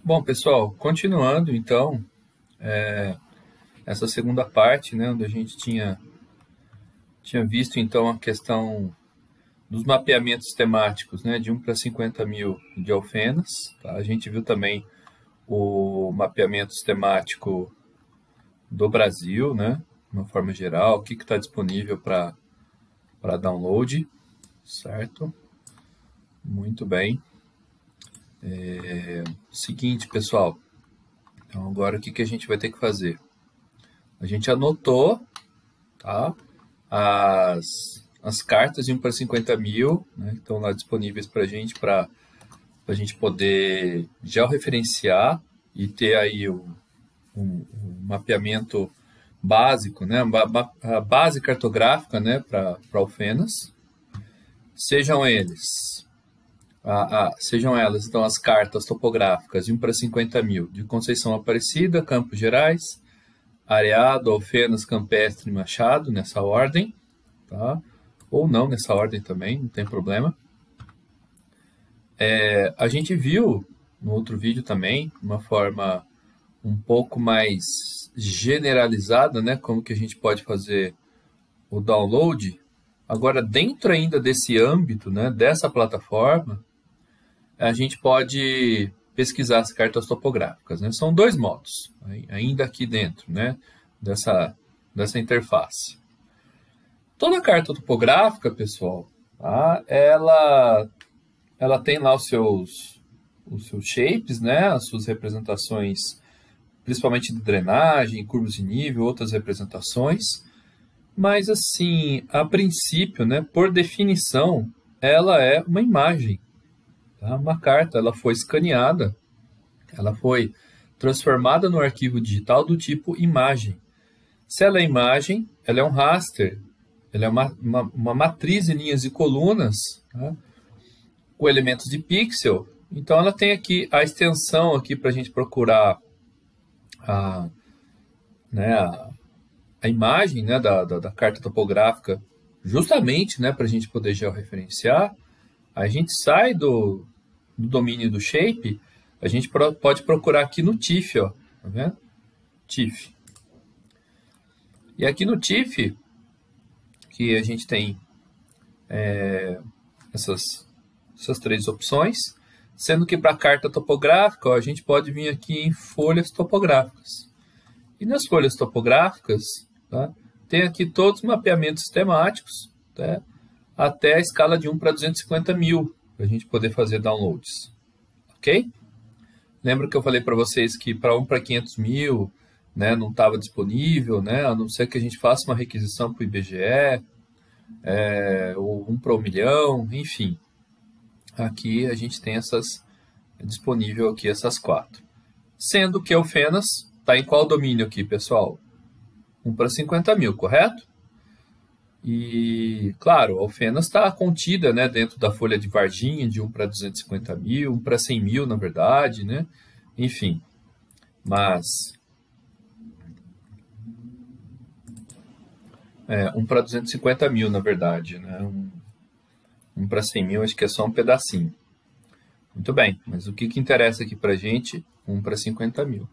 Bom, pessoal, continuando então, essa segunda parte, né, onde a gente tinha visto então a questão dos mapeamentos temáticos, né, de 1 para 50 mil de alfenas, tá? A gente viu também o mapeamento temático do Brasil, né, de uma forma geral, o que está disponível para download, certo? Muito bem. Seguinte, pessoal, então agora o que a gente vai ter que fazer? A gente anotou, tá? As cartas de 1 para 50 mil, né, que estão lá disponíveis para a gente poder georreferenciar e ter aí um mapeamento básico, né, a base cartográfica, né, para alfenas. Sejam elas então as cartas topográficas de 1 para 50 mil de Conceição Aparecida, Campos Gerais, Areado, Alfenas, Campestre e Machado, nessa ordem, tá? Ou não nessa ordem também, não tem problema. A gente viu no outro vídeo também, de uma forma um pouco mais generalizada, né, como que a gente pode fazer o download. Agora, dentro ainda desse âmbito, né, dessa plataforma, a gente pode pesquisar as cartas topográficas, né? São dois modos, ainda aqui dentro, né, dessa interface. Toda carta topográfica, pessoal, tá? Ela tem lá os seus shapes, né? As suas representações, principalmente de drenagem, curvas de nível, outras representações. Mas, assim, a princípio, né, por definição, ela é uma imagem. Tá? Uma carta, ela foi escaneada, ela foi transformada no arquivo digital do tipo imagem. Se ela é imagem, ela é um raster, ela é uma matriz em linhas e colunas, tá? Com elementos de pixel. Então ela tem aqui a extensão aqui para a gente procurar a imagem, né, da carta topográfica, justamente, né, para a gente poder georreferenciar. A gente sai do domínio do shape, a gente pode procurar aqui no TIFF, ó, tá vendo? TIFF. E aqui no TIFF, que a gente tem essas três opções, sendo que para a carta topográfica, ó, a gente pode vir aqui em folhas topográficas. E nas folhas topográficas, tá, tem aqui todos os mapeamentos temáticos, tá, até a escala de 1 para 250 mil, para a gente poder fazer downloads. Ok? Lembra que eu falei para vocês que para 1 para 500 mil, né, não estava disponível, né, a não ser que a gente faça uma requisição para o IBGE, ou 1 para 1 milhão, enfim. Aqui a gente tem disponível aqui essas quatro. Sendo que Alfenas está em qual domínio aqui, pessoal? 1 para 50 mil, correto? E, claro, a Alfenas está contida, né, dentro da folha de Varginha de 1 para 250 mil, 1 para 100 mil, na verdade, né? Enfim, mas 1 para 250 mil, na verdade, né? 1 para 100 mil, acho que é só um pedacinho. Muito bem, mas o que interessa aqui para a gente? 1 para 50 mil.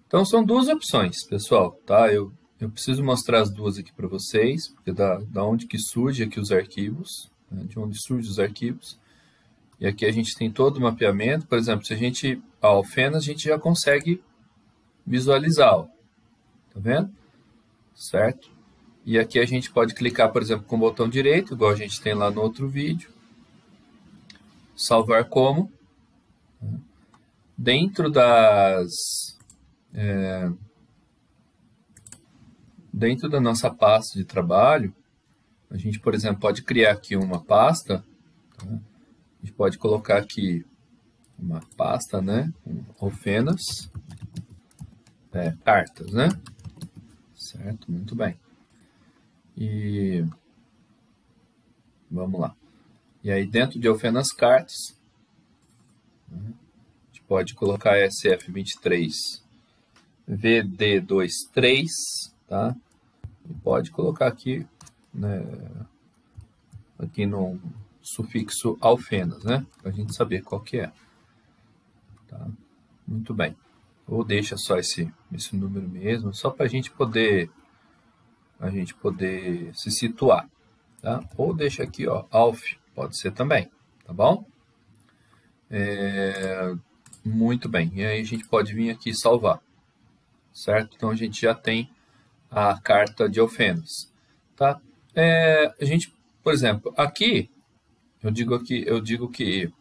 Então, são duas opções, pessoal, tá? Eu preciso mostrar as duas aqui para vocês, porque da onde que surge aqui os arquivos, né? De onde surgem os arquivos. E aqui a gente tem todo o mapeamento. Por exemplo, se a gente, a Alfenas, a gente já consegue visualizar, ó. Tá vendo? Certo? E aqui a gente pode clicar, por exemplo, com o botão direito, igual a gente tem lá no outro vídeo. Salvar como. Dentro dentro da nossa pasta de trabalho, a gente, por exemplo, pode criar aqui uma pasta. Tá? A gente pode colocar aqui uma pasta, né? Alfenas, cartas, né? Certo? Muito bem. E vamos lá. E aí, dentro de Alfenas Cartas, a gente pode colocar SF23 VD23, tá? E pode colocar aqui, né, aqui no sufixo alfenas, né? Para a gente saber qual que é. Tá? Muito bem. Ou deixa só esse número mesmo, só para a gente poder se situar, tá? Ou deixa aqui, ó, alf, pode ser também, tá bom? Muito bem, e aí a gente pode vir aqui e salvar, certo? Então a gente já tem a carta de Alfenas, tá? A gente, por exemplo, aqui eu digo que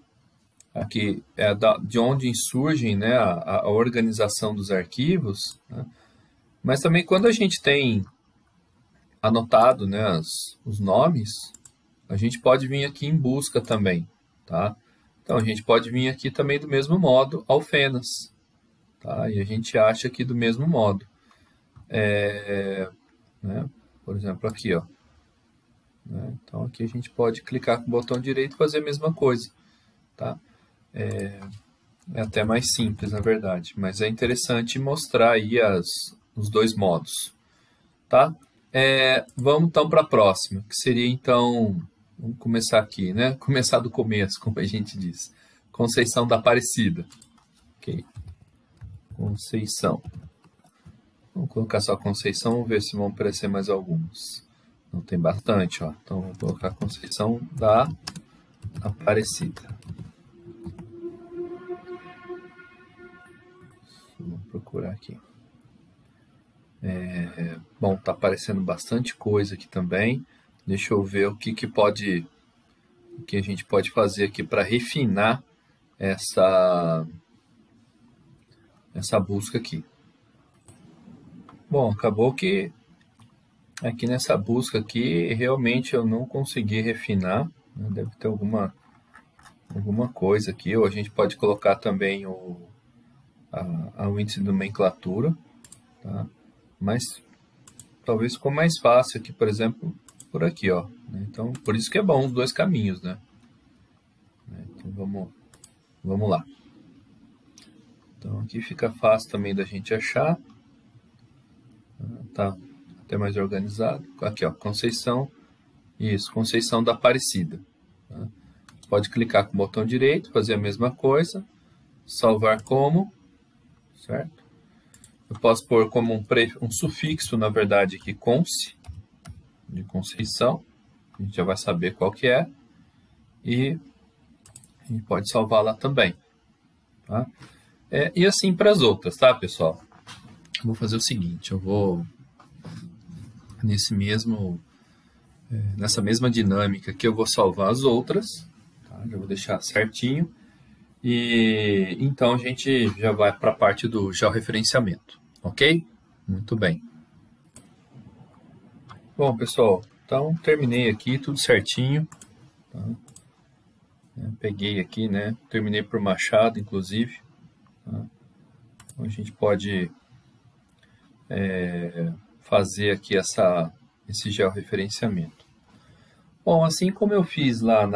aqui é de onde surgem, né, a organização dos arquivos, né? Mas também quando a gente tem anotado, né, os nomes, a gente pode vir aqui em busca também, tá? Então a gente pode vir aqui também do mesmo modo, Alfenas, tá? E a gente acha aqui do mesmo modo. Né? Por exemplo, aqui, ó. Né? Então aqui a gente pode clicar com o botão direito e fazer a mesma coisa, tá? É até mais simples, na verdade, mas é interessante mostrar aí os dois modos, tá? Vamos então para a próxima, que seria então, vamos começar aqui, né? Começar do começo, como a gente diz. Conceição da Aparecida. Ok. Conceição. Vamos colocar só Conceição, vamos ver se vão aparecer mais alguns. Não, tem bastante, ó. Então vou colocar Conceição da Aparecida. Vamos procurar aqui. Bom, tá aparecendo bastante coisa aqui também. Deixa eu ver o que a gente pode fazer aqui para refinar essa busca aqui. Bom, acabou que aqui nessa busca aqui realmente eu não consegui refinar, né? Deve ter alguma coisa aqui, ou a gente pode colocar também o índice de nomenclatura, tá? Mas talvez ficou mais fácil aqui, por exemplo, por aqui, ó. Então, por isso que é bom os dois caminhos, né? Então, vamos lá. Então, aqui fica fácil também da gente achar. Tá até mais organizado. Aqui, ó, Conceição. Isso, Conceição da Aparecida. Tá? Pode clicar com o botão direito, fazer a mesma coisa. Salvar como, certo? Eu posso pôr como um sufixo, na verdade, aqui, conce, de Conceição. A gente já vai saber qual que é. E a gente pode salvar lá também. Tá? E assim para as outras, tá, pessoal? Eu vou fazer o seguinte, eu vou nessa mesma dinâmica que eu vou salvar as outras, tá? Já vou deixar certinho. E então a gente já vai para a parte do georreferenciamento, ok? Muito bem. Bom, pessoal, então terminei aqui tudo certinho. Tá? Peguei aqui, né? Terminei por Machado, inclusive. Tá? Então a gente pode fazer aqui esse georreferenciamento. Bom, assim como eu fiz lá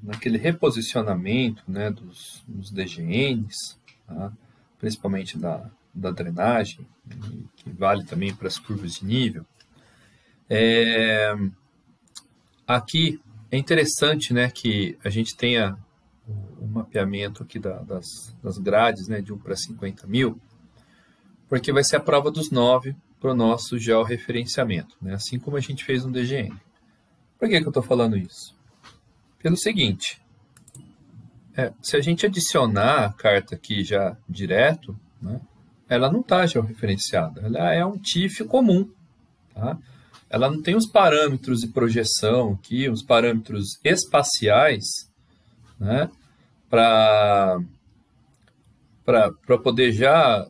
naquele reposicionamento, né, dos DGNs, tá? Principalmente da drenagem, que vale também para as curvas de nível, aqui é interessante, né, que a gente tenha o mapeamento aqui das grades, né, de 1 para 50 mil, porque vai ser a prova dos 9 para o nosso georreferenciamento, né, assim como a gente fez no DGN. Por que eu estou falando isso? Pelo seguinte, se a gente adicionar a carta aqui já direto, né, ela não está georreferenciada, ela é um TIFF comum, tá? Ela não tem os parâmetros de projeção aqui, os parâmetros espaciais, né, para poder já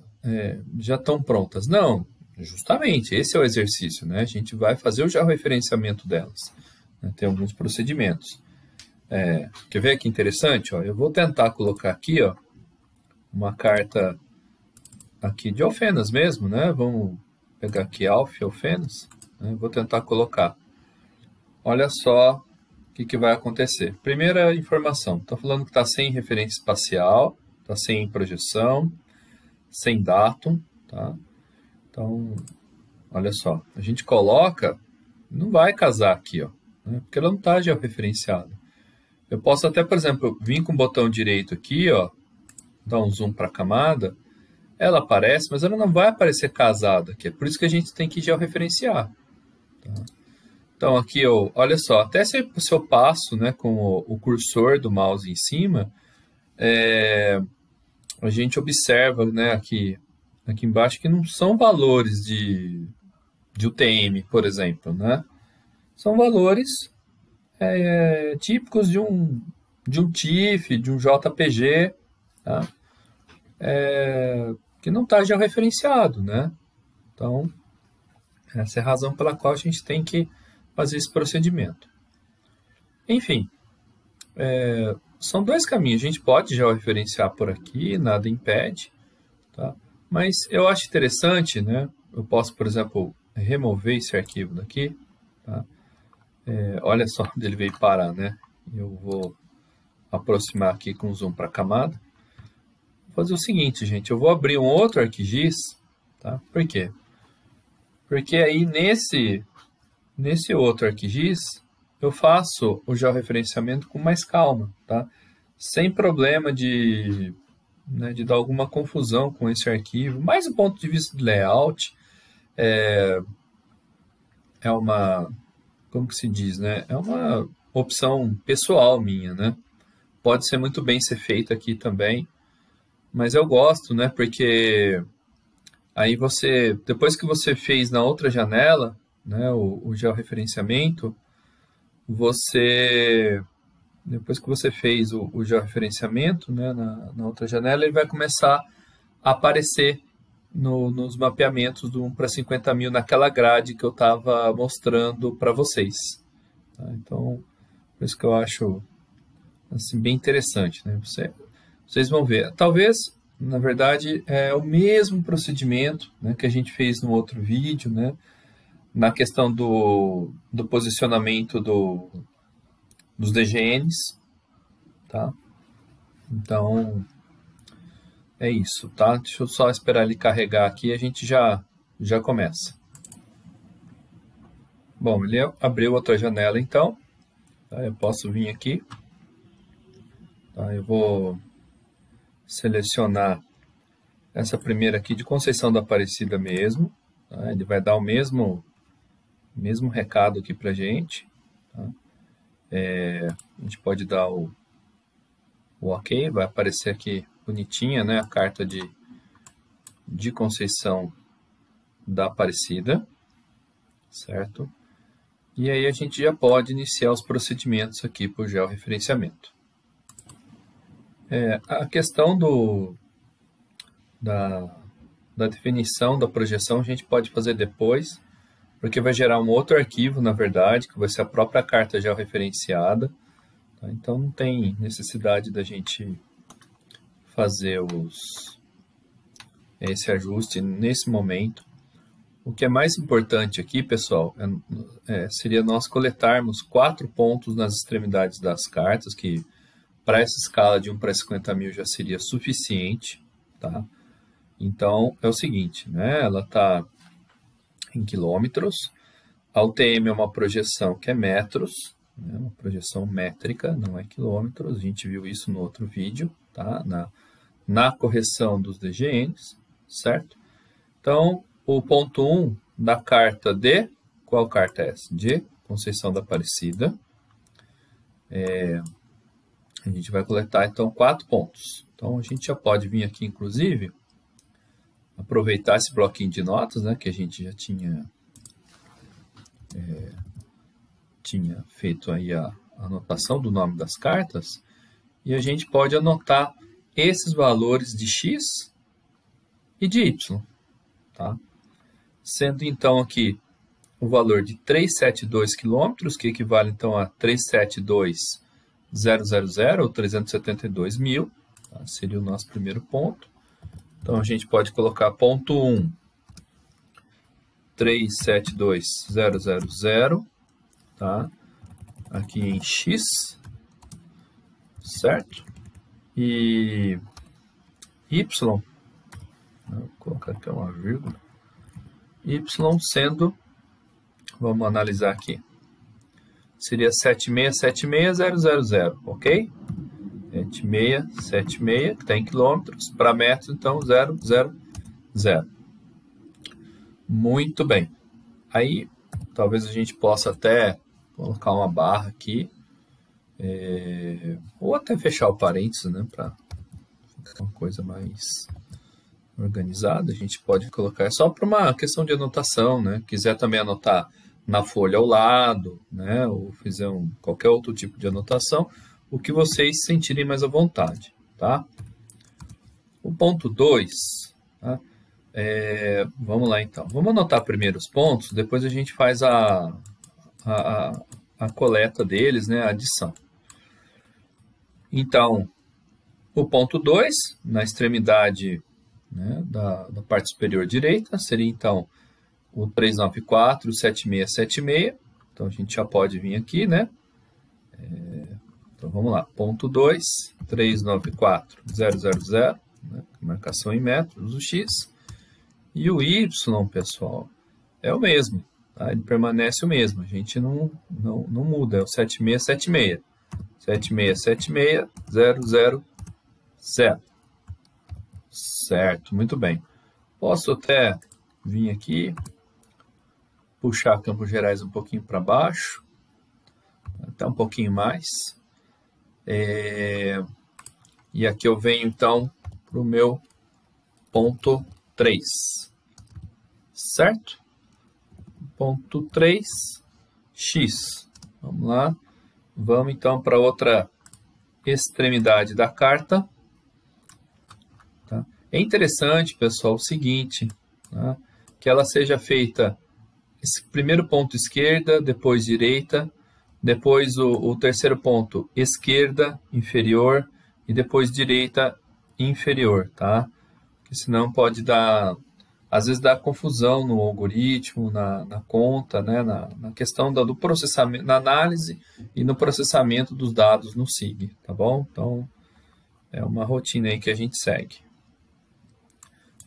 estão prontas. Não, justamente, esse é o exercício, né? A gente vai fazer o georreferenciamento delas. Né? Tem alguns procedimentos. Quer ver que interessante? Ó, eu vou tentar colocar aqui, ó, uma carta aqui de Alfenas mesmo, né? Vamos pegar aqui Alfenas. Vou tentar colocar. Olha só o que vai acontecer. Primeira informação, está falando que está sem referência espacial, está sem projeção, sem datum, tá? Então, olha só, a gente coloca, não vai casar aqui, ó, né? Porque ela não está georreferenciada. Eu posso até, por exemplo, vir com o botão direito aqui, ó, dar um zoom para a camada ela aparece, mas ela não vai aparecer casada aqui. É por isso que a gente tem que georreferenciar. Tá? Então aqui, olha só, até se eu passo, né, com o cursor do mouse em cima, a gente observa, né, aqui embaixo que não são valores de UTM, por exemplo, né? São valores típicos de um TIFF, de um JPG, tá? Que não está georreferenciado, né? Então, essa é a razão pela qual a gente tem que fazer esse procedimento. Enfim, são dois caminhos. A gente pode georreferenciar por aqui, nada impede, tá? Mas eu acho interessante, né? Eu posso, por exemplo, remover esse arquivo daqui, tá? Olha só onde ele veio parar, né? Eu vou aproximar aqui com zoom para a camada. Vou fazer o seguinte, gente, eu vou abrir um outro ArcGIS, tá? Por quê? Porque aí nesse outro ArcGIS eu faço o georreferenciamento com mais calma, tá? Sem problema de dar alguma confusão com esse arquivo. Mas do ponto de vista de layout, é uma, como que se diz, né? É uma opção pessoal minha, né? Pode ser muito bem ser feito aqui também, mas eu gosto, né? Porque aí você, depois que você fez na outra janela, né, o georreferenciamento, depois que você fez o georreferenciamento, né, na outra janela, ele vai começar a aparecer nos mapeamentos do 1:50.000 naquela grade que eu estava mostrando para vocês. Tá? Então, por isso que eu acho assim, bem interessante. Né? Vocês vão ver. Talvez, na verdade, é o mesmo procedimento, né, que a gente fez no outro vídeo, né, na questão do posicionamento dos DGNs. Tá? Então, é isso, tá? Deixa eu só esperar ele carregar aqui e a gente já começa. Bom, ele abriu outra janela, então. Tá? Eu posso vir aqui. Tá? Eu vou selecionar essa primeira aqui de Conceição da Aparecida mesmo. Tá? Ele vai dar o mesmo recado aqui pra gente. Tá? A gente pode dar o OK, vai aparecer aqui bonitinha, né, a carta de Conceição da Aparecida, certo? E aí a gente já pode iniciar os procedimentos aqui para o georreferenciamento. A questão da definição da projeção a gente pode fazer depois, porque vai gerar um outro arquivo, na verdade, que vai ser a própria carta georreferenciada. Tá? Então não tem necessidade da gente fazer esse ajuste nesse momento. O que é mais importante aqui, pessoal, seria nós coletarmos 4 pontos nas extremidades das cartas, que para essa escala de 1:50.000 já seria suficiente. Tá? Então, é o seguinte, né? Ela está em quilômetros, a UTM é uma projeção que é metros, né? Uma projeção métrica, não é quilômetros, a gente viu isso no outro vídeo, tá? Na correção dos DGNs, certo? Então, o ponto 1 da carta de... Qual carta é essa? De Conceição da Aparecida. A gente vai coletar, então, 4 pontos. Então, a gente já pode vir aqui, inclusive, aproveitar esse bloquinho de notas, né? Que a gente já tinha feito aí a anotação do nome das cartas. E a gente pode anotar esses valores de X e de Y, tá? Sendo então aqui o valor de 372 km, que equivale então a 372.000 ou 372 mil, tá? Seria o nosso primeiro ponto. Então a gente pode colocar ponto 1, 372.000, tá? Aqui em X, certo? E Y, vou colocar aqui uma vírgula, Y sendo, vamos analisar aqui, seria 76.000, ok? 76.76, que está em quilômetros, para metros, então 0,0 0. Muito bem. Aí, talvez a gente possa até colocar uma barra aqui, ou até fechar o parênteses, né, para ficar uma coisa mais organizada. A gente pode colocar, é só para uma questão de anotação, né? Quiser também anotar na folha ao lado, né, ou fizer qualquer outro tipo de anotação, o que vocês sentirem mais à vontade, tá? O ponto 2, tá? Vamos lá então. Vamos anotar primeiro os pontos, depois a gente faz a coleta deles, né, a adição. Então, o ponto 2, na extremidade, né, da parte superior direita, seria então o 394 e o 7676. Então, a gente já pode vir aqui, né? Então, vamos lá. Ponto 2, 394, 000, né, marcação em metros, o X. E o Y, pessoal, é o mesmo, tá? Ele permanece o mesmo, a gente não muda, é o 7676. 7676, 000. Certo, muito bem. Posso até vir aqui, puxar Campos Gerais um pouquinho para baixo, até um pouquinho mais. E aqui eu venho, então, para o meu ponto 3. Certo? Ponto 3, X. Vamos lá. Vamos, então, para outra extremidade da carta. Tá? É interessante, pessoal, o seguinte, tá? Que ela seja feita esse primeiro ponto esquerda, depois direita, depois o terceiro ponto esquerda, inferior, e depois direita, inferior, tá? Porque senão pode dar, às vezes dá confusão no algoritmo, na conta, né? na questão do processamento, na análise e no processamento dos dados no SIG, tá bom? Então, é uma rotina aí que a gente segue.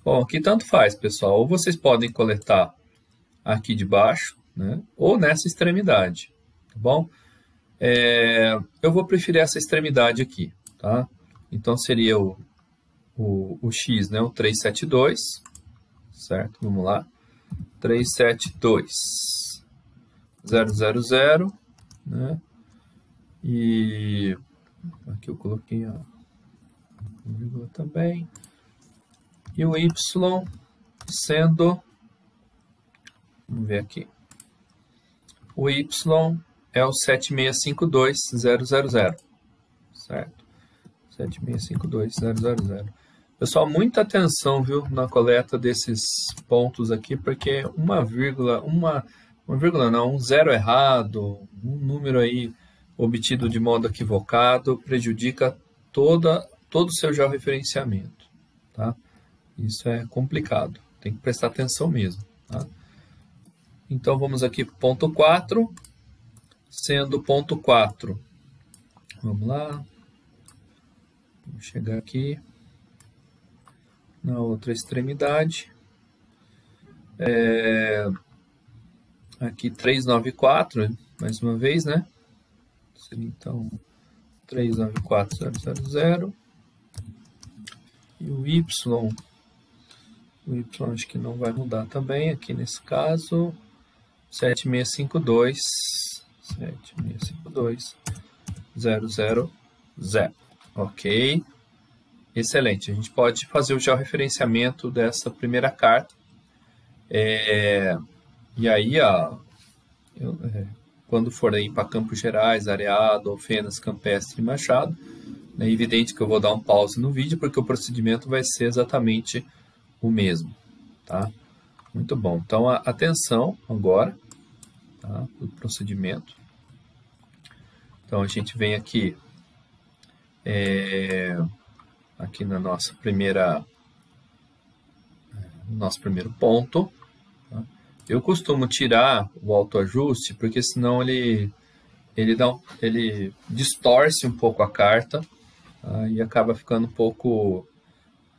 Bom, aqui tanto faz, pessoal, ou vocês podem coletar aqui de baixo, né? Ou nessa extremidade, tá bom? Eu vou preferir essa extremidade aqui, tá? Então, seria o X, né? O 372, certo? Vamos lá. 372, 000, né? E aqui eu coloquei a vírgula também. E o Y sendo, vamos ver aqui, o Y é o 7652000, certo? 7652000. Pessoal, muita atenção, viu, na coleta desses pontos aqui, porque um zero errado, um número aí obtido de modo equivocado prejudica todo o seu georreferenciamento, tá? Isso é complicado, tem que prestar atenção mesmo, tá? Então, vamos aqui para o ponto 4, sendo o ponto 4. Vamos lá. Vou chegar aqui na outra extremidade. Aqui 394, mais uma vez, né? Seria então 394,000. E o Y acho que não vai mudar também aqui nesse caso. 7652000. Ok. Excelente. A gente pode fazer o georreferenciamento dessa primeira carta. E aí, quando for aí para Campos Gerais, Areado, Alfenas, Campestre e Machado, é evidente que eu vou dar um pause no vídeo, porque o procedimento vai ser exatamente o mesmo, tá? Muito bom. Então, atenção agora, tá? Do procedimento. Então, a gente vem aqui, aqui na nossa nosso primeiro ponto. Tá? Eu costumo tirar o autoajuste, porque senão ele distorce um pouco a carta, tá? E acaba ficando um pouco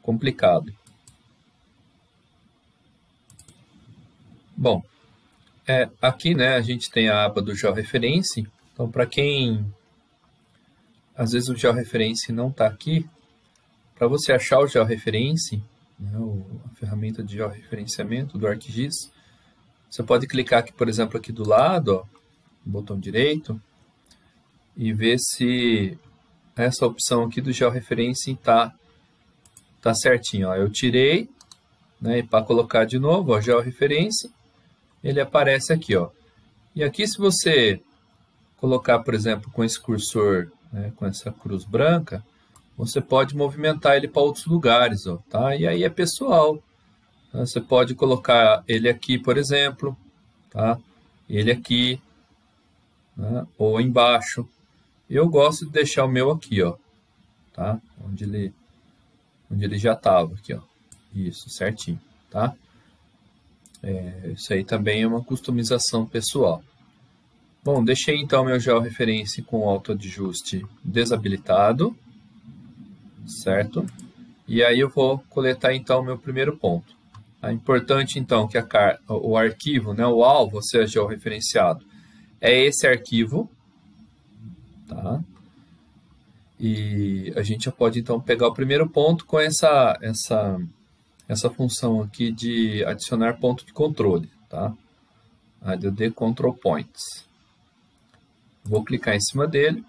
complicado. Bom, aqui, né, a gente tem a aba do georreferência. Então, para quem às vezes o georreferência não está aqui, para você achar o georreferência, né, a ferramenta de georreferenciamento do ArcGIS. Você pode clicar aqui, por exemplo, aqui do lado, ó, no botão direito, e ver se essa opção aqui do georreferencing tá certinho. Ó. Eu tirei, né, e para colocar de novo, ó, georreferência, ele aparece aqui, ó. E aqui, se você colocar, por exemplo, com esse cursor, né, com essa cruz branca, você pode movimentar ele para outros lugares, ó, tá? E aí é pessoal. Tá? Você pode colocar ele aqui, por exemplo, tá? Ele aqui, né? Ou embaixo. Eu gosto de deixar o meu aqui, ó, tá? Onde ele já estava, aqui, ó. Isso, certinho, tá? Isso aí também é uma customização pessoal. Bom, deixei então meu georreferência com autoajuste desabilitado, certo? E aí eu vou coletar então o meu primeiro ponto. É importante então que o arquivo, né, o alvo seja georreferenciado. É esse arquivo, tá? E a gente já pode então pegar o primeiro ponto com essa função aqui de adicionar ponto de controle, tá? Add control points. Vou clicar em cima dele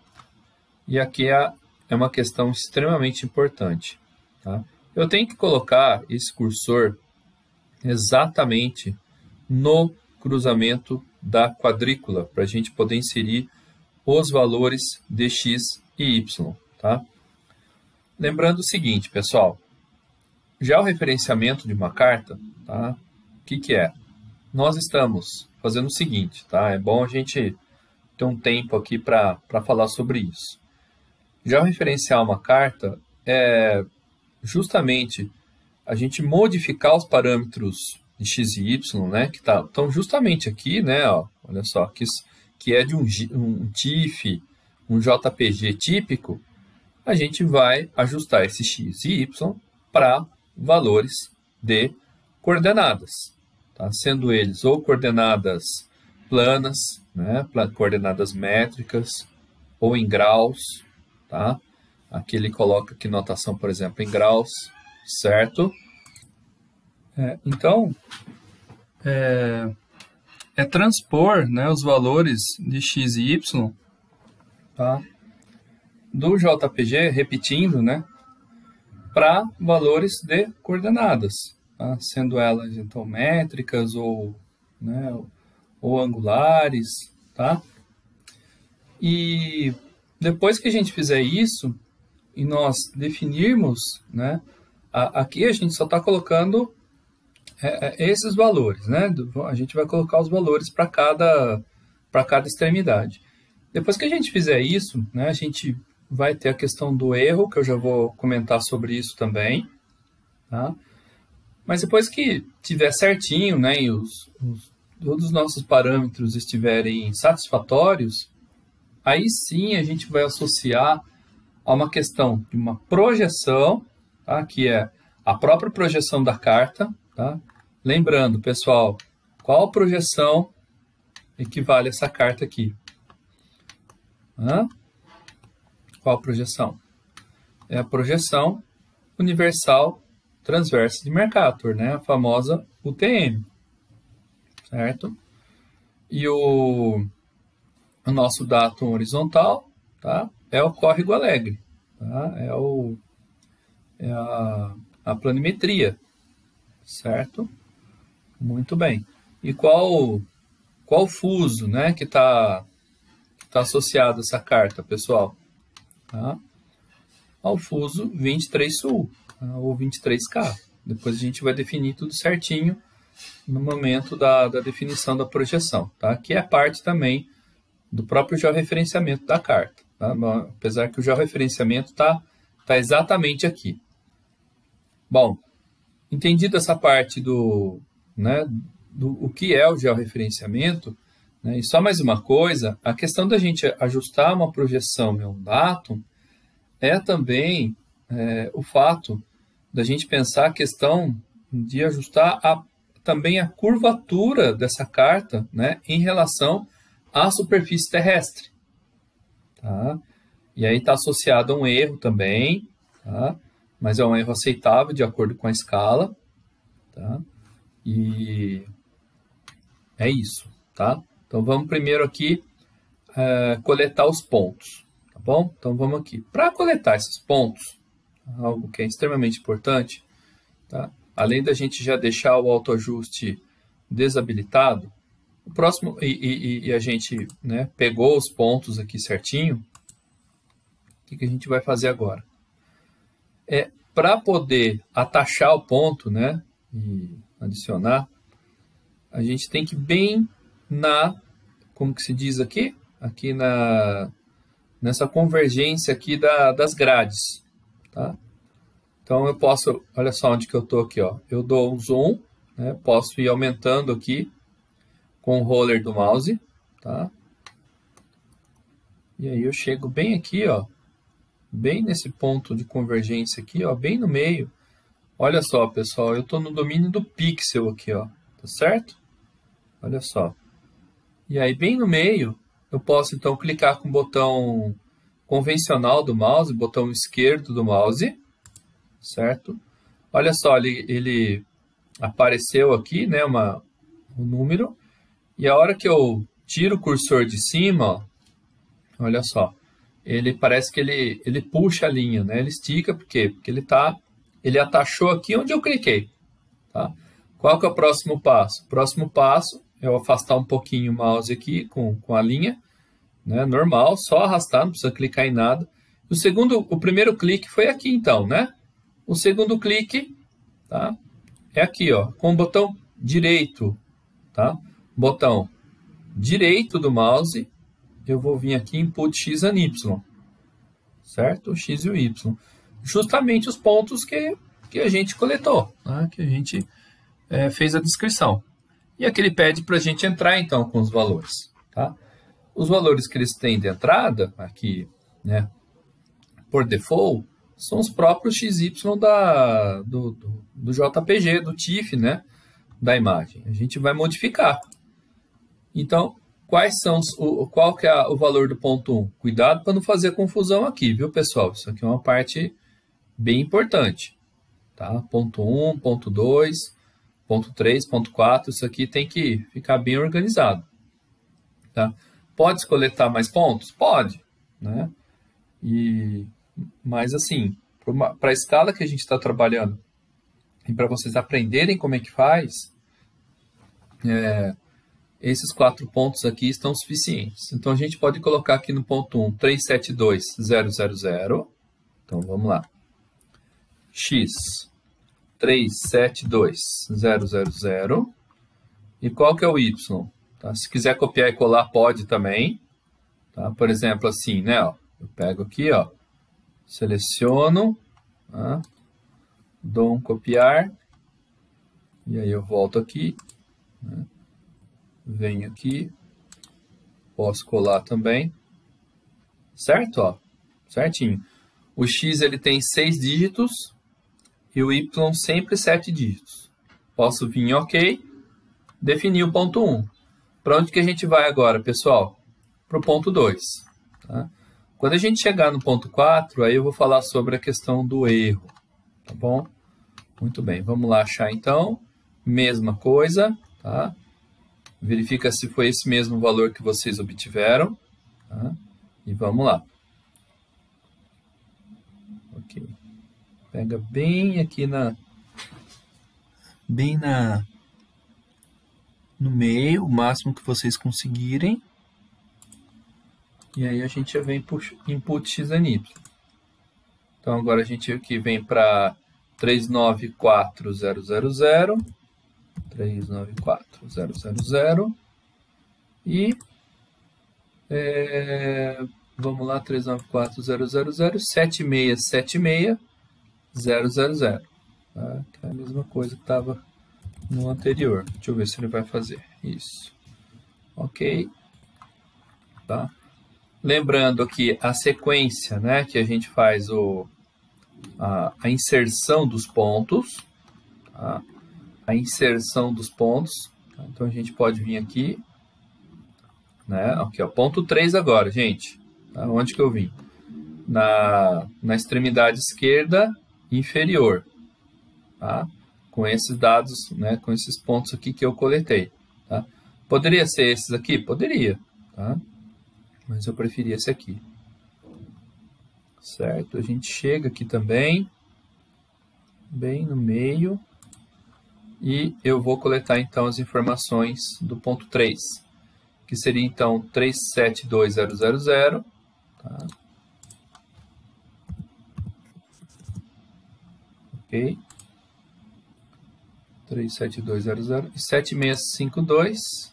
e aqui é uma questão extremamente importante, tá? Eu tenho que colocar esse cursor exatamente no cruzamento da quadrícula para a gente poder inserir os valores de x e y, tá? Lembrando o seguinte, pessoal, já o referenciamento de uma carta, tá? O que é? Nós estamos fazendo o seguinte, tá? É bom a gente ter um tempo aqui para falar sobre isso. Já o referenciar uma carta é justamente a gente modificar os parâmetros de x e y, né? Que estão justamente aqui, né? Ó, olha só, que é de um TIFF, um JPG típico, a gente vai ajustar esse x e y para valores de coordenadas, tá? Sendo eles ou coordenadas planas, né? Coordenadas métricas, ou em graus, tá? Aqui ele coloca aqui notação, por exemplo, em graus, certo? Então, é transpor, né, os valores de x e y, tá? Do JPG, repetindo, né, para valores de coordenadas, tá? Sendo elas então métricas ou, né, ou angulares, tá? E depois que a gente fizer isso e nós definirmos, né, aqui a gente só está colocando esses valores, né? A gente vai colocar os valores para cada extremidade. Depois que a gente fizer isso, né, a gente vai ter a questão do erro, que eu já vou comentar sobre isso também, tá? Mas depois que tiver certinho, né, e todos os nossos parâmetros estiverem satisfatórios, aí sim a gente vai associar a uma questão de uma projeção, tá? Que é a própria projeção da carta, tá? Lembrando, pessoal, qual projeção equivale a essa carta aqui? Qual projeção? É a projeção universal transversa de Mercator, né? A famosa UTM, certo? E o nosso datum horizontal, tá? É o córrego alegre, tá? É a planimetria, certo? Muito bem. E qual fuso, né, que está associado a essa carta, pessoal? Tá? Ao fuso 23 Sul, tá? Ou 23K. Depois a gente vai definir tudo certinho no momento da definição da projeção, tá? Que é parte também do próprio georreferenciamento da carta, tá? Apesar que o georreferenciamento tá exatamente aqui. Bom, entendido essa parte do o que é o georreferenciamento, né? E só mais uma coisa, a questão da gente ajustar uma projeção e um datum é também o fato da gente pensar a questão de ajustar também a curvatura dessa carta, né, em relação à superfície terrestre. Tá? E aí está associado a um erro também, tá? Mas é um erro aceitável de acordo com a escala. tá? E é isso, tá? Então vamos primeiro aqui coletar os pontos, tá bom? Então vamos aqui. Para coletar esses pontos, algo que é extremamente importante, tá? Além da gente já deixar o autoajuste desabilitado, o próximo, e a gente, né, pegou os pontos aqui certinho, o que a gente vai fazer agora? Para poder atachar o ponto, né, e adicionar, a gente tem que ir bem como que se diz aqui? Aqui nessa convergência aqui das grades, tá? Então eu posso, olha só onde que eu estou aqui, ó. Eu dou um zoom, né, posso ir aumentando aqui com o roller do mouse, tá? E aí eu chego bem aqui, ó, bem nesse ponto de convergência aqui, ó, bem no meio. Olha só, pessoal, eu estou no domínio do pixel aqui, ó, tá certo? Olha só. E aí, bem no meio, eu posso, então, clicar com o botão convencional do mouse, botão esquerdo do mouse, certo? Olha só, ele apareceu aqui, né, um número, e a hora que eu tiro o cursor de cima, ó, olha só, ele parece que ele puxa a linha, né? Ele estica, por quê? Porque ele atachou aqui onde eu cliquei, tá? Qual que é o próximo passo? O próximo passo é eu afastar um pouquinho o mouse aqui com a linha, né? Normal, só arrastar, não precisa clicar em nada. O primeiro clique foi aqui então, né? O segundo clique, tá? É aqui, ó, com o botão direito, tá? Botão direito do mouse, eu vou vir aqui em Input X and Y, certo? O X e o Y. Justamente os pontos que a gente coletou, tá? Que a gente fez a descrição. E aqui ele pede para a gente entrar, então, com os valores, tá? Os valores que eles têm de entrada, aqui, né, por default, são os próprios XY do JPG, do TIFF, né, da imagem. A gente vai modificar. Então, qual que é o valor do ponto 1? Cuidado para não fazer confusão aqui, viu, pessoal? Isso aqui é uma parte bem importante, tá? Ponto 1, ponto 2, ponto 3, ponto 4, isso aqui tem que ficar bem organizado, tá? Pode coletar mais pontos? Pode, né? Mas assim, para a escala que a gente está trabalhando e para vocês aprenderem como é que faz, esses 4 pontos aqui estão suficientes. Então, a gente pode colocar aqui no ponto 1, 372.000. Então, vamos lá. X, 372.000. E qual que é o Y? Tá? Se quiser copiar e colar, pode também. Tá? Por exemplo, assim, né? Ó, eu pego aqui, ó, seleciono, tá? Dou um copiar. E aí eu volto aqui, né? Venho aqui, posso colar também, certo? Ó, certinho. O X ele tem 6 dígitos e o Y sempre 7 dígitos. Posso vir em OK, definir o ponto 1. Para onde que a gente vai agora, pessoal? Para o ponto 2. Tá? Quando a gente chegar no ponto 4, aí eu vou falar sobre a questão do erro, tá bom? Muito bem, vamos lá achar então. Mesma coisa, tá? Verifica se foi esse mesmo valor que vocês obtiveram. Tá? E vamos lá. Ok. Pega bem aqui no meio, o máximo que vocês conseguirem. E aí a gente já vem para Input X and Y. Então agora a gente aqui vem para 394.000. 394.000 e vamos lá, 394.000, 7676.000, tá? Que é a mesma coisa que estava no anterior. Deixa eu ver se ele vai fazer isso. Ok, tá? Lembrando aqui a sequência, né, que a gente faz a inserção dos pontos, tá? A inserção dos pontos. Então, a gente pode vir aqui, né? Aqui, ó, ponto 3 agora, gente. Tá? Onde que eu vim? Na extremidade esquerda inferior. Tá? com esses dados, né, com esses pontos aqui que eu coletei. Tá? Poderia ser esses aqui? Poderia, tá? Mas eu preferi esse aqui. Certo? A gente chega aqui também, bem no meio, e eu vou coletar então as informações do ponto 3, que seria então 372000, tá? Ok? 37200 e 7652.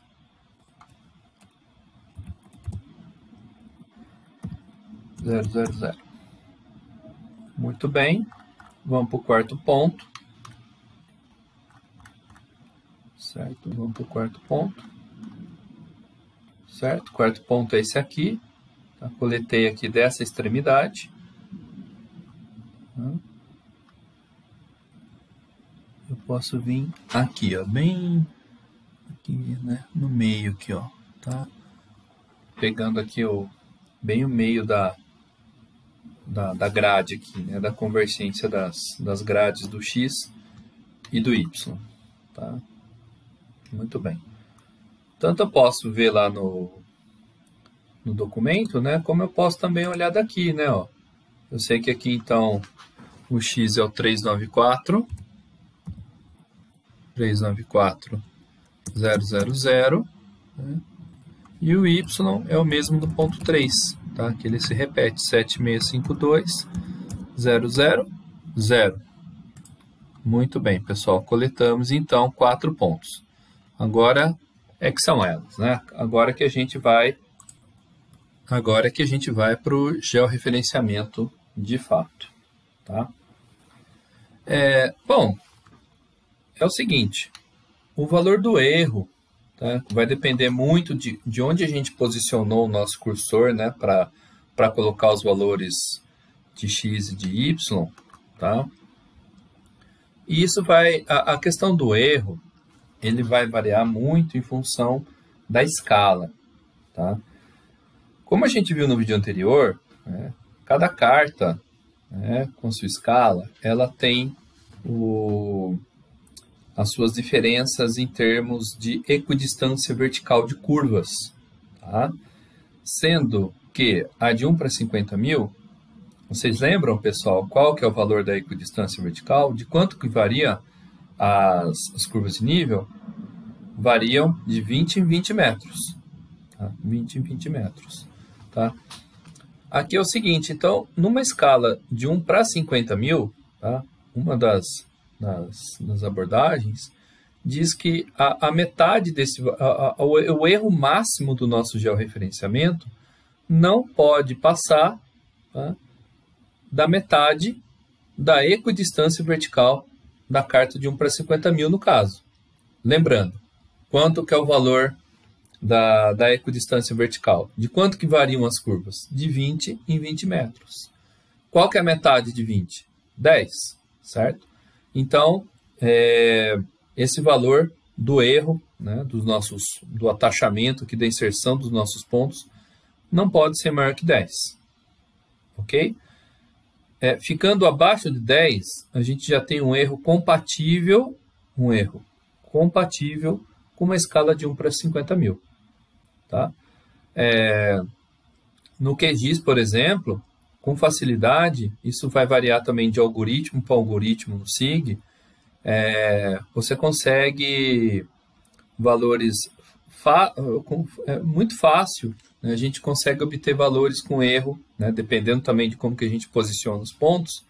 Muito bem. Vamos para o quarto ponto. Certo? Vamos para o quarto ponto. Certo? O quarto ponto é esse aqui. Tá? Coletei aqui dessa extremidade. Eu posso vir aqui, ó, bem aqui, né, no meio aqui, ó, tá? Pegando aqui bem o meio da grade aqui, né, da convergência das grades do X e do Y, tá? Muito bem. Tanto eu posso ver lá no documento, né, como eu posso também olhar daqui, né, ó. Eu sei que aqui, então, o X é o 394, 394.000, né? E o Y é o mesmo do ponto 3, tá? Que ele se repete, 7652.000. Muito bem, pessoal, coletamos então 4 pontos. Agora é que são elas, né? Agora que a gente vai para o georreferenciamento de fato, tá? Bom, é o seguinte, o valor do erro, tá, vai depender muito de onde a gente posicionou o nosso cursor, né, para colocar os valores de x e de y, tá? E isso a questão do erro, ele vai variar muito em função da escala, tá? Como a gente viu no vídeo anterior, né, cada carta, né, com sua escala, ela tem as suas diferenças em termos de equidistância vertical de curvas, tá? Sendo que a de 1 para 50.000, vocês lembram, pessoal, qual que é o valor da equidistância vertical? De quanto que varia as curvas de nível? Variam de 20 em 20 metros. Tá? 20 em 20 metros. Tá? Aqui é o seguinte, então, numa escala de 1 para 50.000, tá? Uma das abordagens diz que a metade o erro máximo do nosso georreferenciamento não pode passar, tá, da metade da equidistância vertical da carta de 1 para 50.000 no caso. Lembrando, quanto que é o valor da equidistância vertical? De quanto que variam as curvas? De 20 em 20 metros. Qual que é a metade de 20? 10, certo? Então, esse valor do erro, né, do atachamento, aqui, da inserção dos nossos pontos, não pode ser maior que 10. Ok? Ficando abaixo de 10, a gente já tem um erro compatível com uma escala de 1 para 50.000. Tá? No QGIS, por exemplo, com facilidade, isso vai variar também de algoritmo para algoritmo no SIG, você consegue valores muito fácil, né? A gente consegue obter valores com erro, né? Dependendo também de como que a gente posiciona os pontos,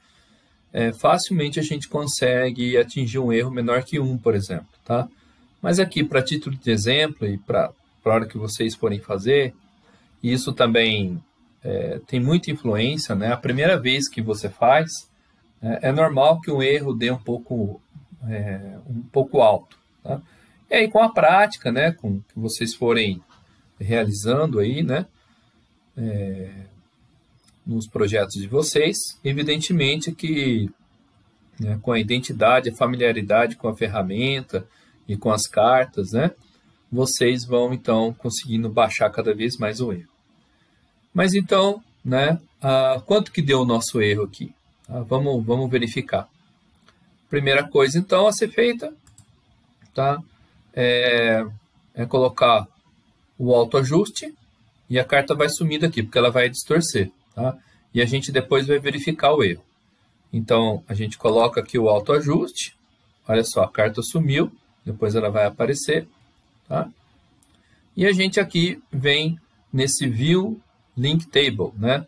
facilmente a gente consegue atingir um erro menor que 1, por exemplo. Tá? Mas aqui, para título de exemplo e para a hora que vocês forem fazer, isso também tem muita influência, né? A primeira vez que você faz, é normal que o erro dê um pouco alto. Tá? E aí, com a prática, né, com que vocês forem realizando aí, né, nos projetos de vocês, evidentemente que, né, com a identidade, a familiaridade com a ferramenta e com as cartas, né, vocês vão, então, conseguindo baixar cada vez mais o erro. Mas, então, né, quanto que deu o nosso erro aqui? Tá? Vamos verificar. primeira coisa, então, a ser feita, tá? É colocar o autoajuste e a carta vai sumir daqui, porque ela vai distorcer, tá? E a gente depois vai verificar o erro. Então, a gente coloca aqui o autoajuste. Olha só, a carta sumiu, depois ela vai aparecer, tá? E a gente aqui vem nesse View Link Table, né?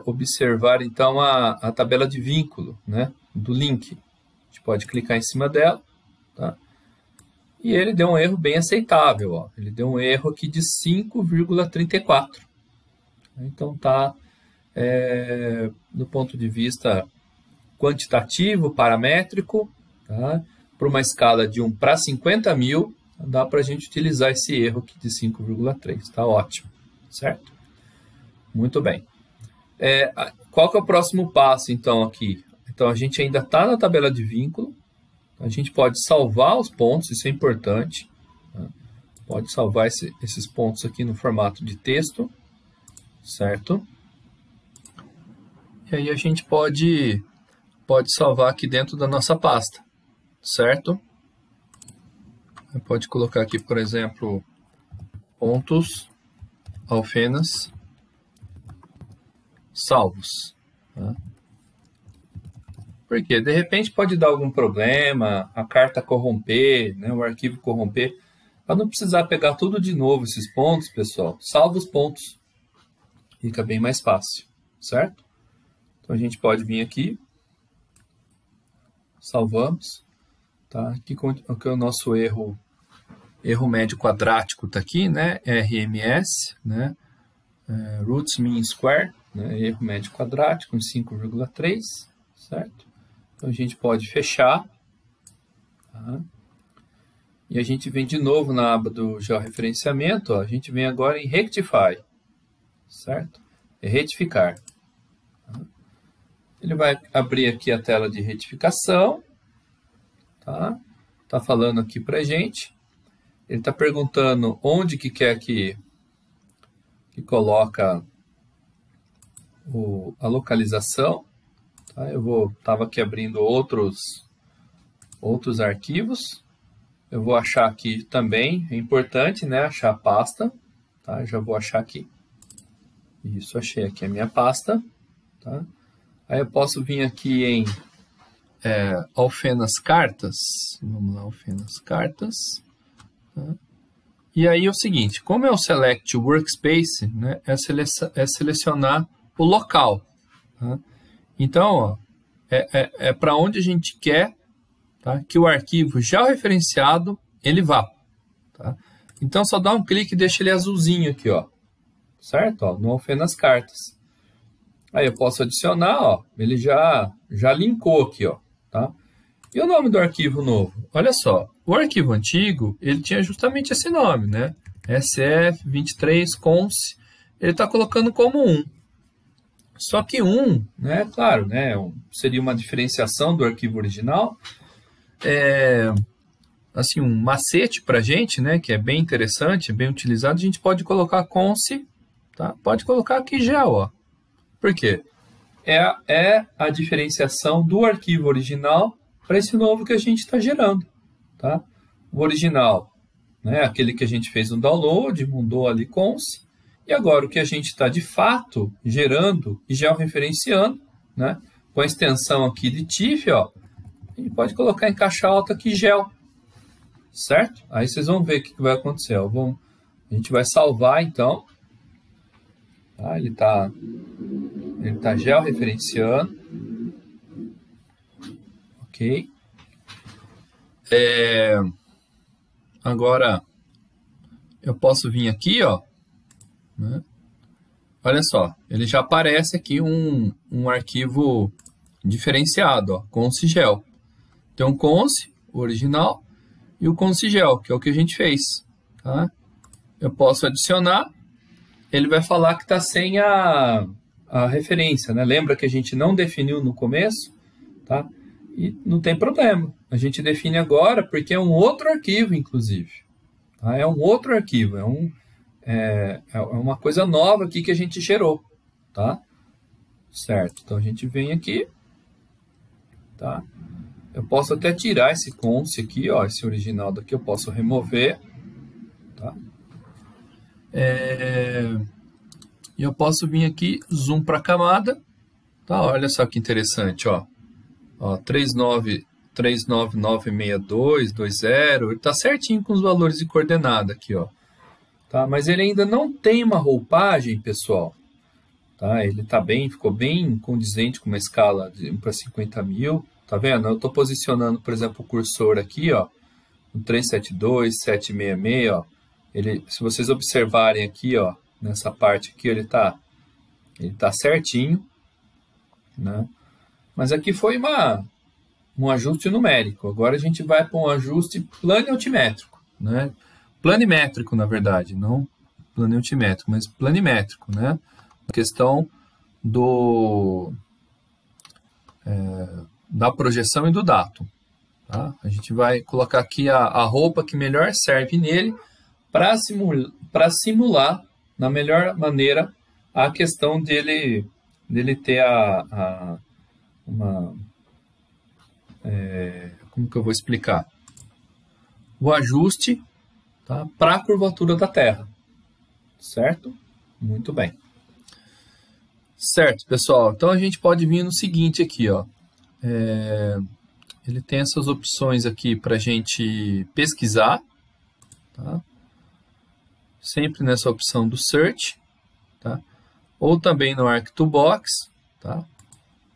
Observar, então, a tabela de vínculo, né? Do link. A gente pode clicar em cima dela, tá? E ele deu um erro bem aceitável, ó. Ele deu um erro aqui de 5,34. Então, tá, do ponto de vista quantitativo, paramétrico, tá? Para uma escala de 1 para 50 mil, dá para a gente utilizar esse erro aqui de 5,3. Está ótimo, certo? Muito bem. Qual que é o próximo passo, então, aqui? Então, a gente ainda está na tabela de vínculo. A gente pode salvar os pontos, isso é importante. Tá? Pode salvar esses pontos aqui no formato de texto, certo? E aí a gente pode salvar aqui dentro da nossa pasta, certo? Pode colocar aqui, por exemplo, pontos, alfenas, salvos. Tá? Porque, de repente, pode dar algum problema, a carta corromper, né, o arquivo corromper. Para não precisar pegar tudo de novo, esses pontos, pessoal, salva os pontos. Fica bem mais fácil, certo? Então, a gente pode vir aqui, salvamos. Tá? Aqui o nosso erro médio quadrático está aqui, né? RMS, né? Roots Mean Square, né? Erro médio quadrático em 5,3, certo? Então, a gente pode fechar. Tá? E a gente vem de novo na aba do georreferenciamento. Ó, a gente vem agora em Rectify. Certo? Retificar. Tá? Ele vai abrir aqui a tela de retificação. Tá? Tá falando aqui para a gente. Ele está perguntando onde que quer que coloca a localização. Tá? Eu estava aqui abrindo outros arquivos. Eu vou achar aqui também, é importante, né? Achar a pasta. Tá? Já vou achar aqui. Isso, achei aqui a minha pasta. Tá? Aí eu posso vir aqui em alfenas cartas. Vamos lá, alfenas cartas. Tá? E aí é o seguinte, como é o Select Workspace, né? É selecionar o local. Tá? Então, ó, para onde a gente quer, tá, que o arquivo georreferenciado ele vá. Tá? Então, só dá um clique e deixa ele azulzinho aqui, ó, certo? Ó, no alfenas cartas. Aí eu posso adicionar, ó, ele já linkou aqui, ó, tá? E o nome do arquivo novo? Olha só, o arquivo antigo, ele tinha justamente esse nome, né? SF23cons, ele está colocando como 1. Só que 1, né, claro, né, seria uma diferenciação do arquivo original. Assim, um macete para a gente, né, que é bem interessante, bem utilizado, a gente pode colocar conse, tá? Pode colocar aqui gel, ó. Por quê? É a diferenciação do arquivo original para esse novo que a gente está gerando. Tá? O original, né, aquele que a gente fez no download, mudou ali conse, e agora o que a gente está de fato gerando e georreferenciando, né, com a extensão aqui de TIFF, ó, a gente pode colocar em caixa alta aqui gel, certo? Aí vocês vão ver o que vai acontecer. Ó. A gente vai salvar então, tá? Ele está georreferenciando, ok? Agora eu posso vir aqui, ó, né? Olha só, ele já aparece aqui um arquivo diferenciado, ó, consegel. Tem um conse, o original, e o consegel, que é o que a gente fez. Tá? Eu posso adicionar, ele vai falar que está sem a referência, né? Lembra que a gente não definiu no começo, tá? E não tem problema. A gente define agora porque é um outro arquivo, inclusive. Tá? É um outro arquivo, é uma coisa nova aqui que a gente gerou. Tá? Certo. Então, a gente vem aqui. Tá? Eu posso até tirar esse conce aqui, ó, esse original daqui eu posso remover, tá? E eu posso vir aqui, zoom para a camada, tá? Olha só que interessante, ó. Ó, 3996220, ele está certinho com os valores de coordenada aqui, ó. Tá? Mas ele ainda não tem uma roupagem, pessoal. Tá? Ele tá bem, ficou bem condizente com uma escala de 1 para 50 mil. Tá vendo? Eu estou posicionando, por exemplo, o cursor aqui, ó, no 372, 766, ó. Ele, se vocês observarem aqui, ó, nessa parte aqui, ele tá certinho, né? Mas aqui foi um ajuste numérico. Agora a gente vai para um ajuste planimétrico, né? Planimétrico, na verdade, não planimétrico, mas planimétrico, né? A questão da projeção e do datum. Tá? A gente vai colocar aqui a roupa que melhor serve nele para simular, na melhor maneira, a questão dele ter como que eu vou explicar? O ajuste, tá, para a curvatura da Terra. Certo? Muito bem. Certo, pessoal. Então a gente pode vir no seguinte aqui, ó. Ele tem essas opções aqui para a gente pesquisar, tá? Sempre nessa opção do Search, tá? Ou também no Arc2Box, tá?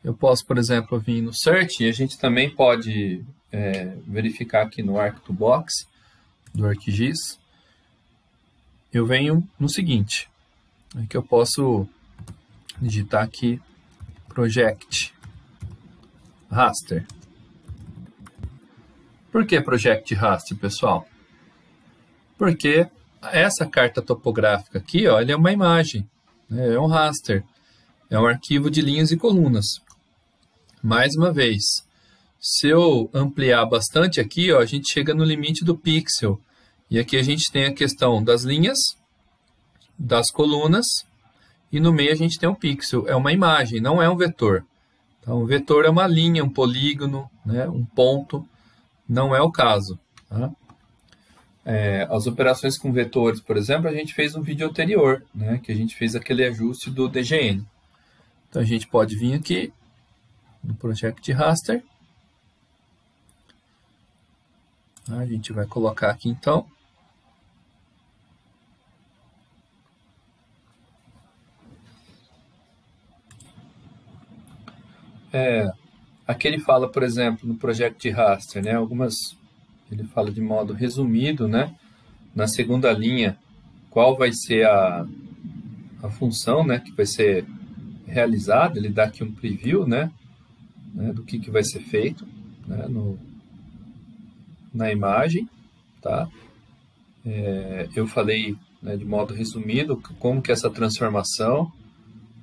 Eu posso, por exemplo, vir no Search e a gente também pode verificar aqui no Arc2Box do ArcGIS. Eu venho no seguinte, aqui eu posso digitar aqui Project Raster. Por que Project Raster, pessoal? Porque essa carta topográfica aqui, ó, ele é uma imagem, né? É um raster, é um arquivo de linhas e colunas. Mais uma vez, se eu ampliar bastante aqui, ó, a gente chega no limite do pixel. E aqui a gente tem a questão das linhas, das colunas, e no meio a gente tem um pixel. É uma imagem, não é um vetor. Então, um vetor é uma linha, um polígono, né, um ponto. Não é o caso. Tá? As operações com vetores, por exemplo, a gente fez no vídeo anterior, né, que a gente fez aquele ajuste do DGN. Então, a gente pode vir aqui no Project Raster. A gente vai colocar aqui, então. Aqui ele fala, por exemplo, no Project Raster, né, ele fala de modo resumido, né, na segunda linha, qual vai ser a função, né, que vai ser realizada. Ele dá aqui um preview, né, do que vai ser feito, né, na imagem, tá? Eu falei, né, de modo resumido como que é essa transformação,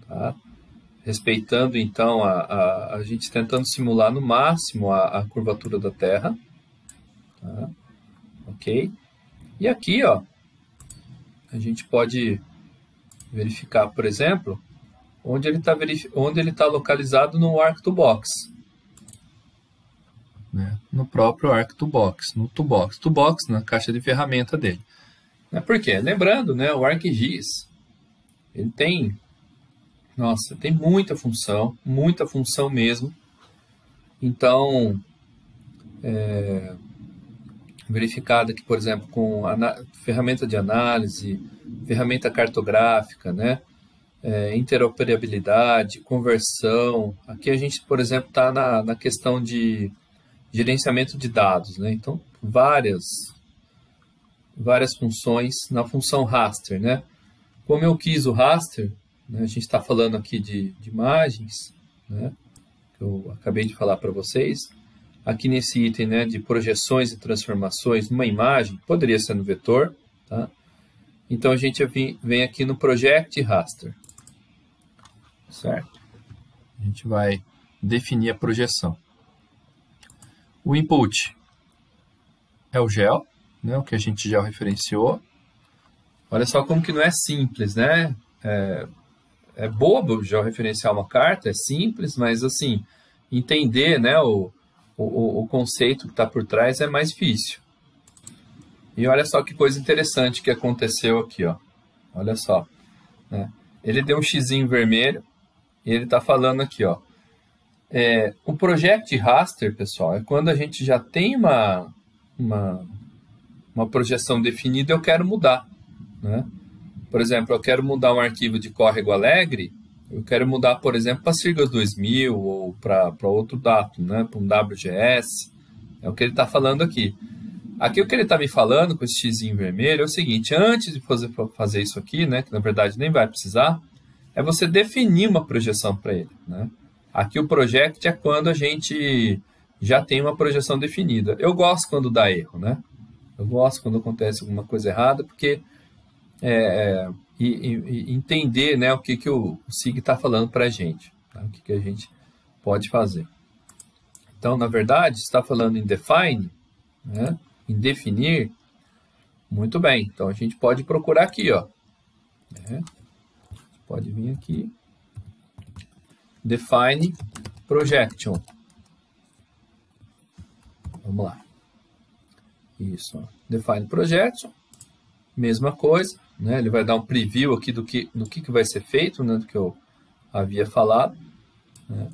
tá? Respeitando então a gente tentando simular no máximo a curvatura da Terra, tá? Ok? E aqui, ó, a gente pode verificar, por exemplo, onde ele está localizado no Arc2Box, né? No próprio Arc2Box, no Toolbox, na caixa de ferramenta dele. Por quê? Lembrando, né, o ArcGIS, ele tem, nossa, tem muita função mesmo. Então, verificado aqui, por exemplo, com ferramenta de análise, ferramenta cartográfica, né, interoperabilidade, conversão. Aqui a gente, por exemplo, está na questão de gerenciamento de dados, né? Então, várias funções na função raster, né? Como eu quis o raster, né, a gente está falando aqui de imagens, né, que eu acabei de falar para vocês. Aqui nesse item, né, de projeções e transformações numa imagem, poderia ser no vetor, tá? Então a gente vem aqui no Project Raster, certo? A gente vai definir a projeção. O input é o GEO, né, o que a gente já referenciou. Olha só como que não é simples, né? É bobo já referenciar uma carta, é simples, mas assim, entender, né, o o conceito que está por trás é mais difícil. E olha só que coisa interessante que aconteceu aqui, ó. Olha só, né? Ele deu um xizinho vermelho e ele está falando aqui, ó. O Project Raster, pessoal, é quando a gente já tem uma projeção definida e eu quero mudar, né? Por exemplo, eu quero mudar um arquivo de Córrego Alegre, eu quero mudar, por exemplo, para Sirgas 2000 ou para outro datum, né? Para um WGS, é o que ele está falando aqui. Aqui o que ele está me falando com esse xizinho vermelho é o seguinte: antes de fazer isso aqui, né, que na verdade nem vai precisar, é você definir uma projeção para ele, né? Aqui o project é quando a gente já tem uma projeção definida. Eu gosto quando dá erro, né? Eu gosto quando acontece alguma coisa errada, porque entender, né, o que o SIG está falando para a gente, tá? O que a gente pode fazer. Então, na verdade, está falando em define, né? Em definir. Muito bem, então a gente pode procurar aqui, ó, né? Pode vir aqui, define projection. Vamos lá, isso, ó. Define projection, mesma coisa, né? Ele vai dar um preview aqui do que vai ser feito, né? Do que eu havia falado, né?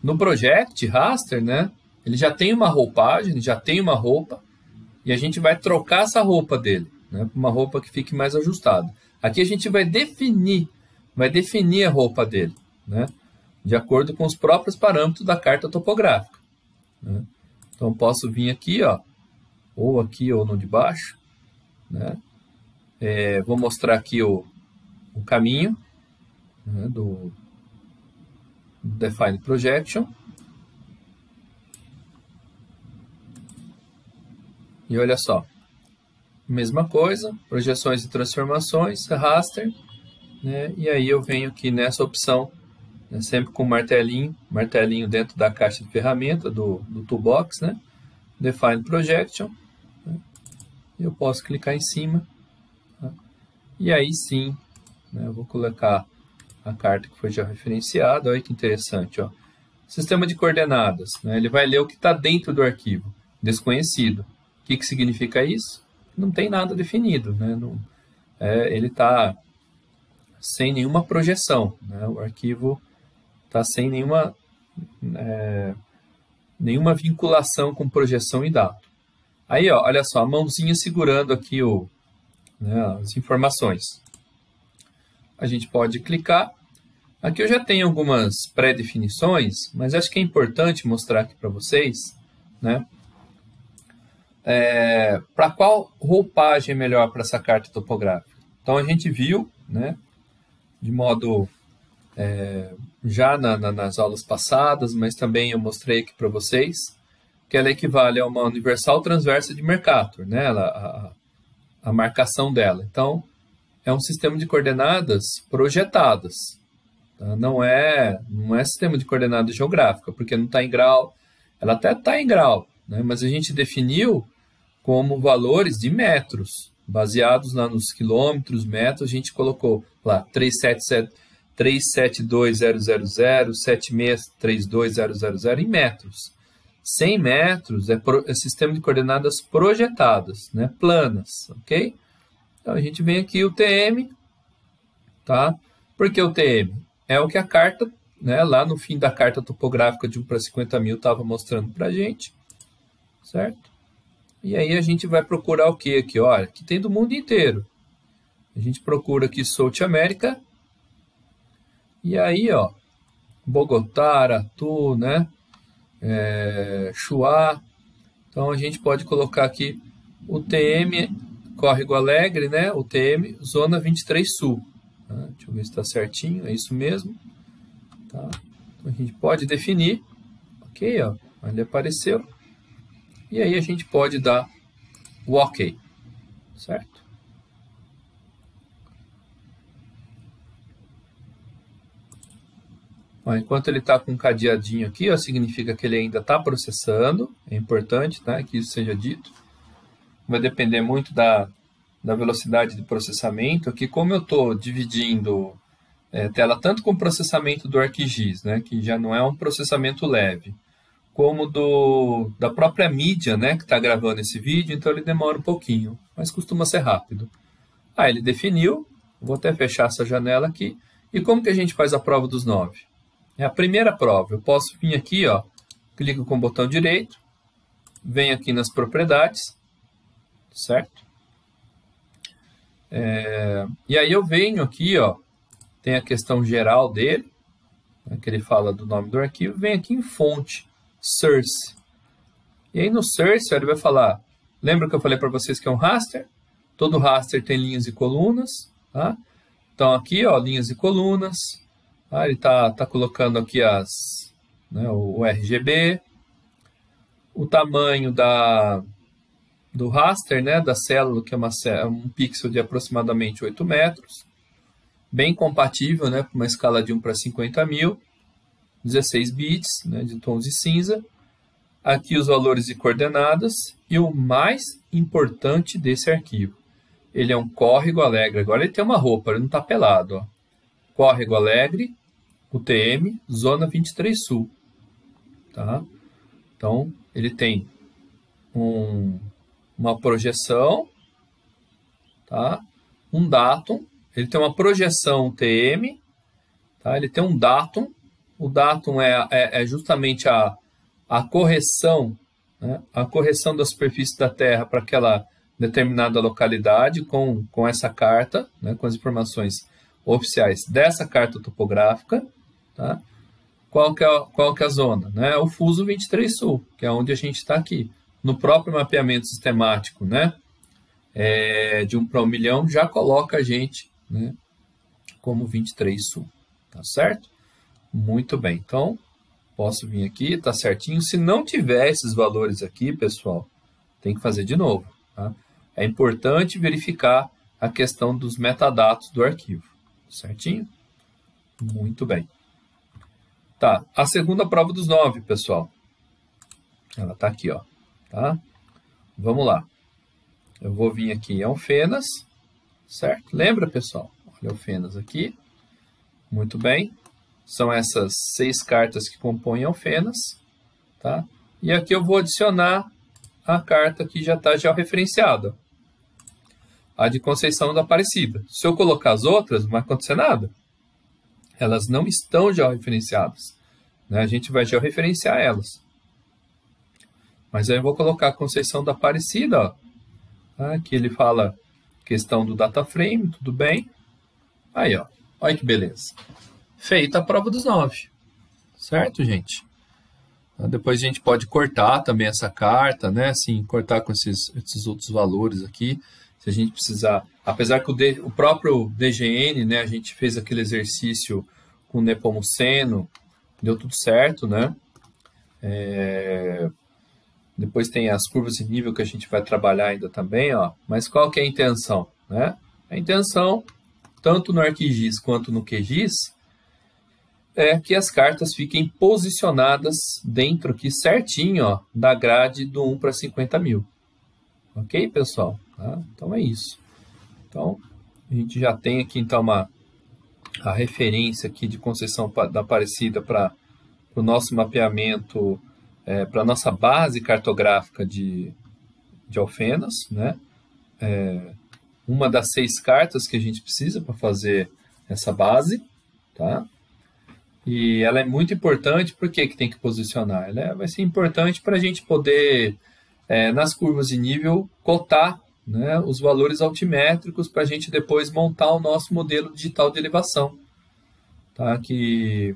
No project raster, né? Ele já tem uma roupagem, ele já tem uma roupa, e a gente vai trocar essa roupa dele, né, para uma roupa que fique mais ajustada. Aqui a gente vai definir a roupa dele, né, de acordo com os próprios parâmetros da carta topográfica, né. Então, posso vir aqui, ó, ou no de baixo, né. Vou mostrar aqui o caminho, né, do Define Projection. E olha só, mesma coisa, projeções e transformações, raster, né? E aí eu venho aqui nessa opção, né, sempre com martelinho dentro da caixa de ferramenta do toolbox, né? Define Projection, né? Eu posso clicar em cima, tá? E aí sim, né, eu vou colocar a carta que foi já referenciada. Olha que interessante, ó. Sistema de coordenadas, né? Ele vai ler o que está dentro do arquivo, desconhecido. O que significa isso? Não tem nada definido, né? Não, ele está sem nenhuma projeção, né? O arquivo está sem nenhuma vinculação com projeção e dado. Aí, ó, olha só, a mãozinha segurando aqui as informações. A gente pode clicar. Aqui eu já tenho algumas pré-definições, mas acho que é importante mostrar aqui para vocês, né? Para qual roupagem é melhor para essa carta topográfica. Então, a gente viu, né, de modo já nas aulas passadas, mas também eu mostrei aqui para vocês, que ela equivale a uma universal transversa de Mercator, né, a marcação dela. Então, é um sistema de coordenadas projetadas, tá? Não é sistema de coordenadas geográfica, porque não está em grau. Ela até está em grau, né, mas a gente definiu como valores de metros, baseados lá nos quilômetros, metros. A gente colocou lá 372.000, 7632000 em metros. 100 metros é sistema de coordenadas projetadas, né, planas, ok? Então, a gente vem aqui o TM, tá? Por que o TM? É o que a carta, né, lá no fim da carta topográfica de 1 para 50.000 estava mostrando para a gente, certo? E aí a gente vai procurar o que aqui? Olha, que tem do mundo inteiro. A gente procura aqui South America. E aí, ó, Bogotá, Aratu, né? Chuá. Então a gente pode colocar aqui o TM Córrego Alegre, né? O TM Zona 23 Sul. Tá? Deixa eu ver se está certinho. É isso mesmo. Tá? Então a gente pode definir. Ok, ó. Ele apareceu. E aí a gente pode dar o OK, certo? Ó, enquanto ele está com um cadeadinho aqui, ó, significa que ele ainda está processando. É importante, tá, que isso seja dito. Vai depender muito da velocidade de processamento. Aqui, como eu estou dividindo tela tanto com o processamento do ArcGIS, né, que já não é um processamento leve, como da própria mídia, né, que está gravando esse vídeo, então ele demora um pouquinho, mas costuma ser rápido. Ele definiu, vou até fechar essa janela aqui, e como que a gente faz a prova dos 9? É a primeira prova, eu posso vir aqui, ó, clico com o botão direito, venho aqui nas propriedades, certo? E aí eu venho aqui, ó, tem a questão geral dele, né, que ele fala do nome do arquivo, vem aqui em fonte, source. E aí no source ele vai falar, lembra que eu falei para vocês que é um raster? Todo raster tem linhas e colunas, tá? Então aqui, ó, linhas e colunas, ele tá colocando aqui o RGB, o tamanho do raster, né, da célula, que é um pixel de aproximadamente 8 metros, bem compatível, né, com uma escala de 1 para 50.000, 16 bits, né, de tons de cinza. Aqui os valores de coordenadas e o mais importante desse arquivo. Ele é um córrego alegre. Agora ele tem uma roupa, ele não está pelado. Ó. Córrego alegre, UTM, zona 23 Sul. Tá? Então, ele tem uma projeção, tá? Um datum, ele tem uma projeção UTM, tá? Ele tem um datum. O datum é justamente a correção, né? A correção da superfície da Terra para aquela determinada localidade com essa carta, né? Com as informações oficiais dessa carta topográfica. Tá? Qual que é a zona? Né? O fuso 23 Sul, que é onde a gente está aqui. No próprio mapeamento sistemático, né? De 1 para 1 milhão, já coloca a gente, né, como 23 Sul. Tá certo? Muito bem. Então, posso vir aqui, está certinho. Se não tiver esses valores aqui, pessoal, tem que fazer de novo. Tá? É importante verificar a questão dos metadados do arquivo. Certinho? Muito bem. Tá, a segunda prova dos 9, pessoal. Ela está aqui, ó. Tá? Vamos lá. Eu vou vir aqui em Alfenas, certo? Lembra, pessoal? Olha Alfenas aqui. Muito bem. São essas 6 cartas que compõem Alfenas. Tá? E aqui eu vou adicionar a carta que já está georreferenciada. A de Conceição da Aparecida. Se eu colocar as outras, não vai acontecer nada. Elas não estão georreferenciadas. Né? A gente vai georreferenciar elas. Mas aí eu vou colocar a Conceição da Aparecida. Ó. Tá? Aqui ele fala questão do data frame, tudo bem. Aí, ó. Olha que beleza. Feita a prova dos 9. Certo, gente? Depois a gente pode cortar também essa carta, né? Assim, cortar com esses outros valores aqui. Se a gente precisar, apesar que o próprio DGN, né, a gente fez aquele exercício com o Nepomuceno, deu tudo certo, né? Depois tem as curvas de nível que a gente vai trabalhar ainda também, ó. Mas qual que é a intenção, né? A intenção, tanto no ArcGIS quanto no QGIS, é que as cartas fiquem posicionadas dentro aqui certinho, ó, da grade do 1 para 50.000. Ok, pessoal? Tá? Então é isso. Então, a gente já tem aqui então a referência aqui de Conceição da Aparecida para o nosso mapeamento, para a nossa base cartográfica de Alfenas, né? Uma das 6 cartas que a gente precisa para fazer essa base, tá? E ela é muito importante, por que tem que posicionar? Ela vai ser importante para a gente poder, nas curvas de nível, cotar, né, os valores altimétricos para a gente depois montar o nosso modelo digital de elevação. Tá? Que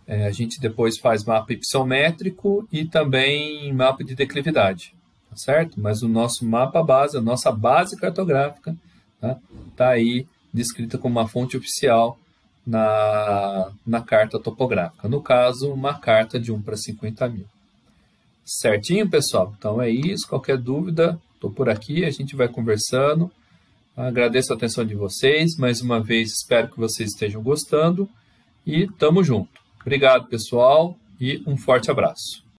a gente depois faz mapa hipissométrico e também mapa de declividade. Tá certo? Mas o nosso mapa base, a nossa base cartográfica, tá aí descrita como uma fonte oficial na carta topográfica. No caso, uma carta de 1 para 50.000. Certinho, pessoal? Então é isso. Qualquer dúvida, estou por aqui, a gente vai conversando. Agradeço a atenção de vocês. Mais uma vez, espero que vocês estejam gostando. E tamo junto. Obrigado, pessoal, e um forte abraço.